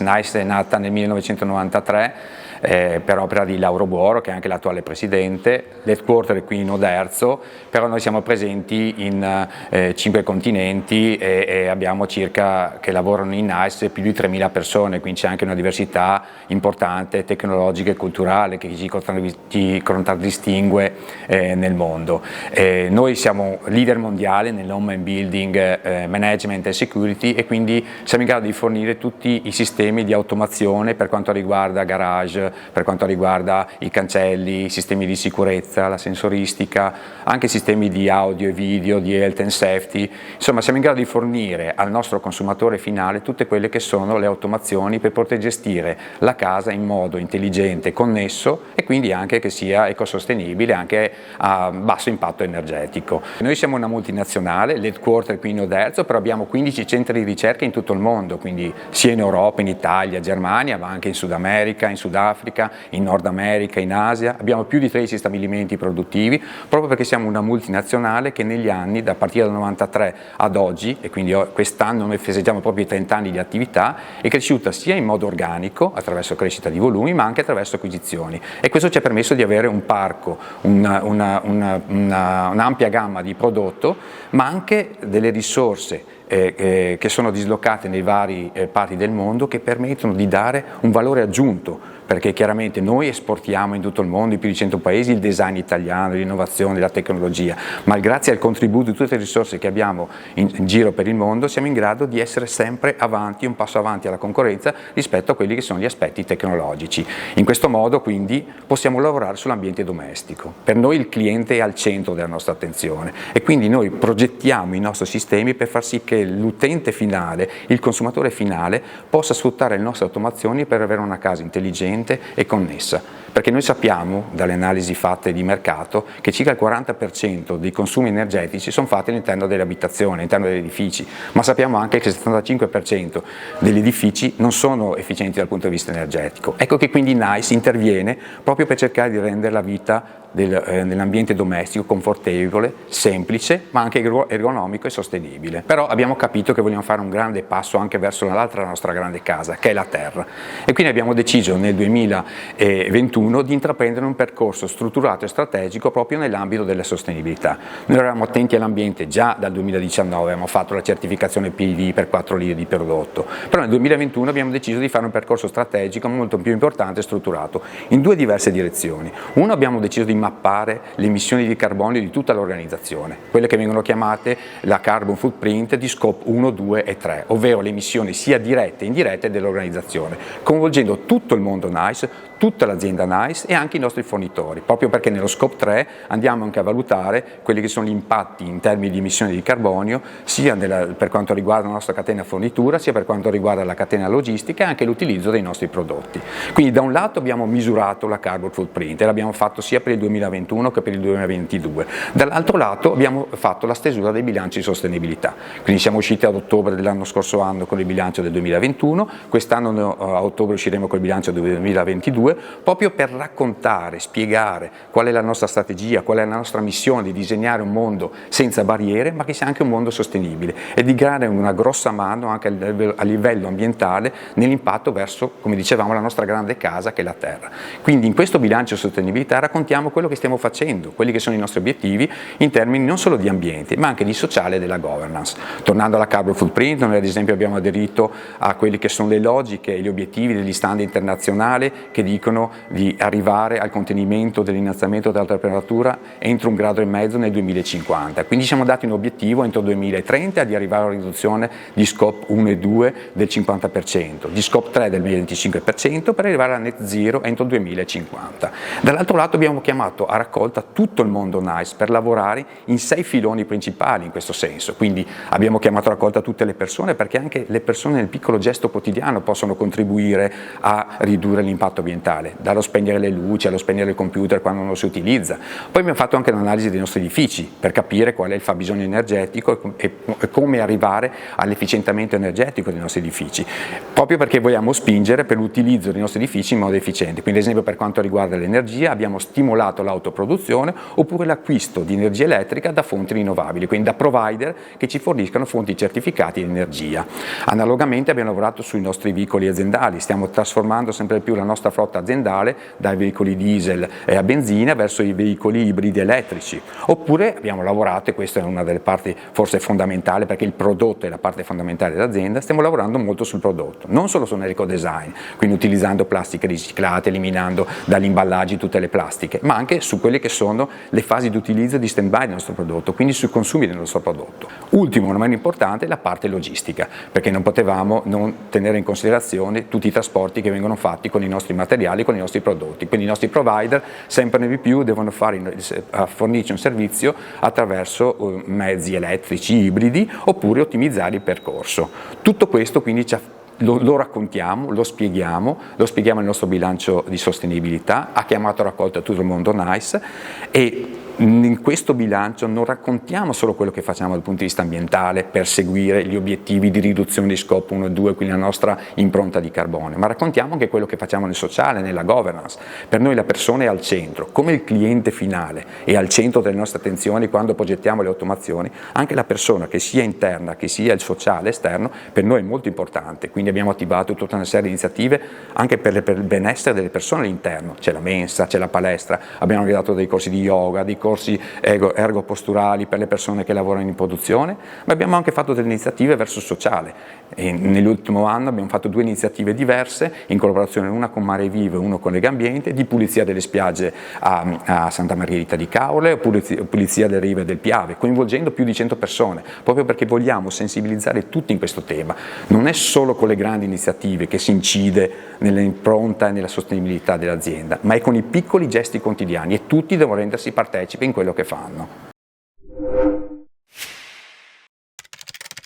NICE è nata nel 1993 per opera di Lauro Buoro, che è anche l'attuale presidente. L'headquarter è qui in Oderzo, però noi siamo presenti in 5 continenti e abbiamo circa, che lavorano in NICE, più di 3.000 persone, quindi c'è anche una diversità importante tecnologica e culturale che ci contraddistingue nel mondo. Noi siamo leader mondiale nell'home and building management e security, e quindi siamo in grado di fornire tutti i sistemi di automazione per quanto riguarda garage, per quanto riguarda i cancelli, i sistemi di sicurezza, la sensoristica, anche sistemi di audio e video, di health and safety. Insomma, siamo in grado di fornire al nostro consumatore finale tutte quelle che sono le automazioni per poter gestire la casa in modo intelligente, connesso, e quindi anche che sia ecosostenibile, anche a basso impatto energetico. Noi siamo una multinazionale, l'headquarter qui in Oderzo, però abbiamo 15 centri di ricerca in tutto il mondo, quindi sia in Europa, in Italia, Germania, ma anche in Sud America, in Sudafrica, in Nord America, in Asia. Abbiamo più di 13 stabilimenti produttivi, proprio perché siamo una multinazionale che negli anni, da partire dal 93 ad oggi, e quindi quest'anno noi festeggiamo proprio i 30 anni di attività, è cresciuta sia in modo organico, attraverso crescita di volumi, ma anche attraverso acquisizioni. E questo ci ha permesso di avere un parco, un'ampia gamma di prodotto, ma anche delle risorse che sono dislocate nei vari parti del mondo, che permettono di dare un valore aggiunto, perché chiaramente noi esportiamo in tutto il mondo, in più di 100 paesi, il design italiano, l'innovazione, la tecnologia, ma grazie al contributo di tutte le risorse che abbiamo in giro per il mondo siamo in grado di essere sempre avanti, un passo avanti alla concorrenza rispetto a quelli che sono gli aspetti tecnologici. In questo modo quindi possiamo lavorare sull'ambiente domestico. Per noi il cliente è al centro della nostra attenzione, e quindi noi progettiamo i nostri sistemi per far sì che l'utente finale, il consumatore finale, possa sfruttare le nostre automazioni per avere una casa intelligente e connessa, perché noi sappiamo dalle analisi fatte di mercato che circa il 40% dei consumi energetici sono fatti all'interno delle abitazioni, all'interno degli edifici, ma sappiamo anche che il 75% degli edifici non sono efficienti dal punto di vista energetico. Ecco che quindi NICE interviene proprio per cercare di rendere la vita nell'ambiente domestico confortevole, semplice, ma anche ergonomico e sostenibile. Però abbiamo capito che vogliamo fare un grande passo anche verso l'altra nostra grande casa, che è la terra, e quindi abbiamo deciso nel 2021 di intraprendere un percorso strutturato e strategico proprio nell'ambito della sostenibilità. Noi eravamo attenti all'ambiente già dal 2019, abbiamo fatto la certificazione PV per 4 litri di prodotto, però nel 2021 abbiamo deciso di fare un percorso strategico molto più importante e strutturato in 2 diverse direzioni. Uno, abbiamo deciso di mappare le emissioni di carbonio di tutta l'organizzazione, quelle che vengono chiamate la carbon footprint di scope 1, 2 e 3, ovvero le emissioni sia dirette e indirette dell'organizzazione, coinvolgendo tutto il mondo NICE, tutta l'azienda NICE e anche i nostri fornitori, proprio perché nello scope 3 andiamo anche a valutare quelli che sono gli impatti in termini di emissioni di carbonio, sia per quanto riguarda la nostra catena fornitura, sia per quanto riguarda la catena logistica e anche l'utilizzo dei nostri prodotti. Quindi da un lato abbiamo misurato la carbon footprint e l'abbiamo fatto sia per il 2021 che per il 2022, dall'altro lato abbiamo fatto la stesura dei bilanci di sostenibilità, quindi siamo usciti ad ottobre dell'anno scorso anno con il bilancio del 2021, quest'anno a ottobre usciremo col bilancio del 2022, proprio per raccontare, spiegare qual è la nostra strategia, qual è la nostra missione di disegnare un mondo senza barriere, ma che sia anche un mondo sostenibile, e di dare una grossa mano anche a livello ambientale nell'impatto verso, come dicevamo, la nostra grande casa che è la terra. Quindi in questo bilancio di sostenibilità raccontiamo quello che stiamo facendo, quelli che sono i nostri obiettivi in termini non solo di ambiente, ma anche di sociale e della governance. Tornando alla carbon footprint, noi ad esempio abbiamo aderito a quelli che sono le logiche e gli obiettivi degli standard internazionali che dicono di arrivare al contenimento dell'innalzamento della temperatura entro 1,5 gradi nel 2050. Quindi ci siamo dati un obiettivo entro il 2030 di arrivare a una riduzione di scope 1 e 2 del 50%, di scope 3 del 25%, per arrivare a net zero entro il 2050. Dall'altro lato abbiamo chiamato a raccolta tutto il mondo NICE per lavorare in 6 filoni principali in questo senso. Quindi abbiamo chiamato a raccolta tutte le persone, perché anche le persone nel piccolo gesto quotidiano possono contribuire a ridurre l'impatto ambientale, dallo spegnere le luci allo spegnere il computer quando non lo si utilizza. Poi abbiamo fatto anche un'analisi dei nostri edifici per capire qual è il fabbisogno energetico e come arrivare all'efficientamento energetico dei nostri edifici, proprio perché vogliamo spingere per l'utilizzo dei nostri edifici in modo efficiente. Quindi ad esempio per quanto riguarda l'energia abbiamo stimolato automatizzato l'autoproduzione, oppure l'acquisto di energia elettrica da fonti rinnovabili, quindi da provider che ci forniscano fonti certificate di energia. Analogamente abbiamo lavorato sui nostri veicoli aziendali, stiamo trasformando sempre più la nostra flotta aziendale dai veicoli diesel e a benzina verso i veicoli ibridi elettrici. Oppure abbiamo lavorato, e questa è una delle parti forse fondamentali, perché il prodotto è la parte fondamentale dell'azienda, stiamo lavorando molto sul prodotto, non solo sull'ecodesign, quindi utilizzando plastiche riciclate, eliminando dagli imballaggi tutte le plastiche, ma anche su quelle che sono le fasi di utilizzo e di stand-by del nostro prodotto, quindi sui consumi del nostro prodotto. Ultimo, non meno importante, la parte logistica, perché non potevamo non tenere in considerazione tutti i trasporti che vengono fatti con i nostri materiali, con i nostri prodotti, quindi i nostri provider sempre di più devono fornirci un servizio attraverso mezzi elettrici ibridi oppure ottimizzare il percorso. Tutto questo quindi lo raccontiamo, lo spieghiamo nel nostro bilancio di sostenibilità, ha chiamato a raccolta tutto il mondo NICE, e in questo bilancio non raccontiamo solo quello che facciamo dal punto di vista ambientale per seguire gli obiettivi di riduzione di scopo 1 e 2, quindi la nostra impronta di carbonio, ma raccontiamo anche quello che facciamo nel sociale, nella governance. Per noi la persona è al centro, come il cliente finale è al centro delle nostre attenzioni quando progettiamo le automazioni, anche la persona, che sia interna, che sia il sociale esterno, per noi è molto importante, quindi abbiamo attivato tutta una serie di iniziative anche per il benessere delle persone all'interno, c'è la mensa, c'è la palestra, abbiamo organizzato dei corsi di yoga, dei corsi ergoposturali per le persone che lavorano in produzione, ma abbiamo anche fatto delle iniziative verso il sociale. E nell'ultimo anno abbiamo fatto 2 iniziative diverse in collaborazione, una con Mare Vivo e una con Legambiente, di pulizia delle spiagge a Santa Margherita di Caorle, pulizia delle rive del Piave, coinvolgendo più di 100 persone, proprio perché vogliamo sensibilizzare tutti in questo tema. Non è solo con le grandi iniziative che si incide nell'impronta e nella sostenibilità dell'azienda, ma è con i piccoli gesti quotidiani, e tutti devono rendersi partecipi in quello che fanno.